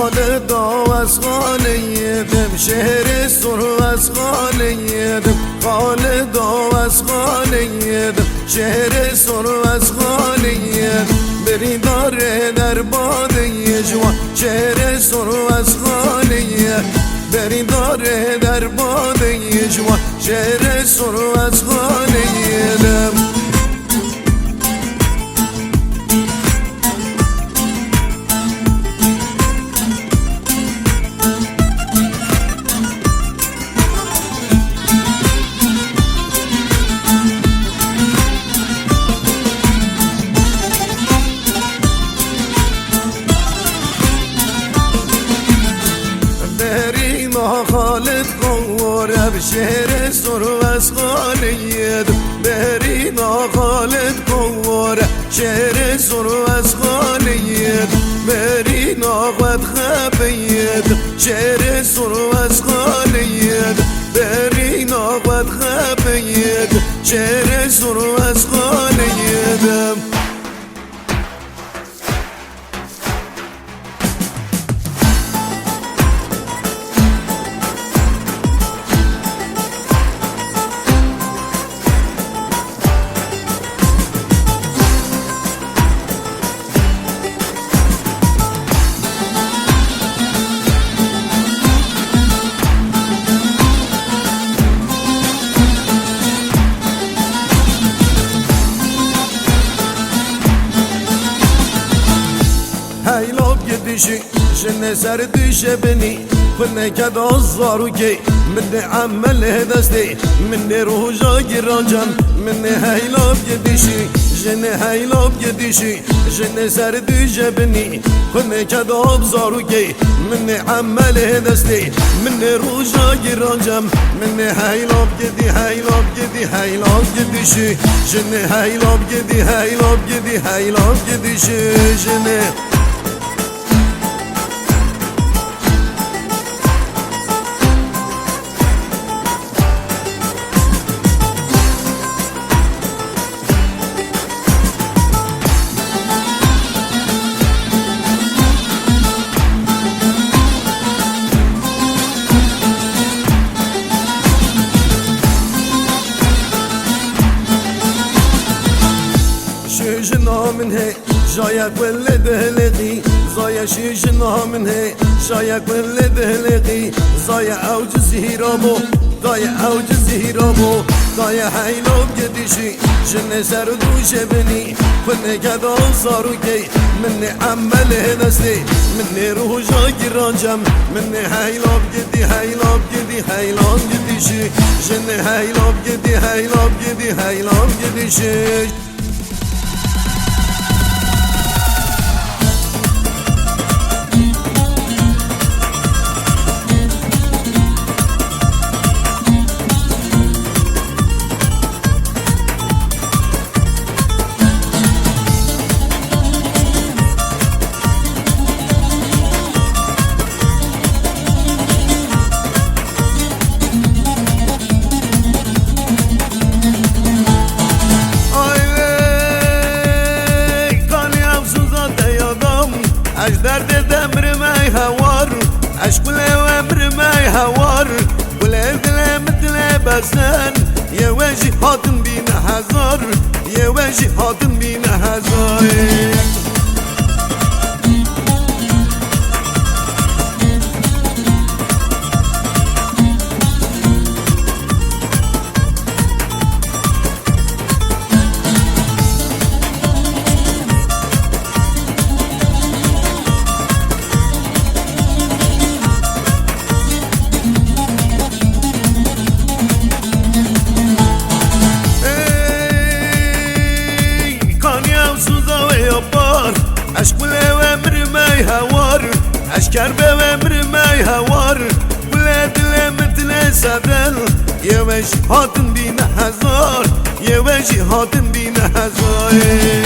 خالد از خالیدم شهر سر از خالیدم خالد از خالیدم شهر سر از خالیدم بری داره در باده جوان شهر سر از خالیدم بری داره در باده جوان شهر سر از خالیدم خالد قواره بشهر سر از خالید برینا خالد قواره شهر سر از خالید برینا قد خبید شهر سر از خالید برینا قد خبید شهر سر از خالید هیلاب گدیشی جن سر دیشه بنی خونه کد آزارو کی من عمل دستی من روجا گرانجم من هیلاب گدیشی جن هیلاب گدیشی جن سر دیشه بنی خونه کد آزارو کی من عمل دستی من روجا گرانجم من هیلاب گدی هیلاب گدی هیلاب گدیشی جن هیلاب گدی هیلاب گدی هیلاب گدیشی جن شجنا من هي جايك ولا دهلقي زايا شجنا من هي جايك ولا دهلقي زايا اوجز هيرابو ضايع اوجز هيرابو ضايع هيلوب قديشي جن سردو شبني كنا كذا صاروا كي مني عمل دستي مني روح جاي رانجم مني هيلوب قدي هيلوب قدي هيلوب قديشي جن هيلوب قدي هيلوب قدي هيلوب قديشي اش درد دمر مای هوار اش کل امر مای هوار کل دل مثل بسن یه وجه حاتم بین هزار یه وجه حاتم بین هزار عشق وامر ما يهوار اشكر بامر ما يهوار ولاد مثل سدل يا وجه حاتم بين هزار يا وجه حاتم بين هزار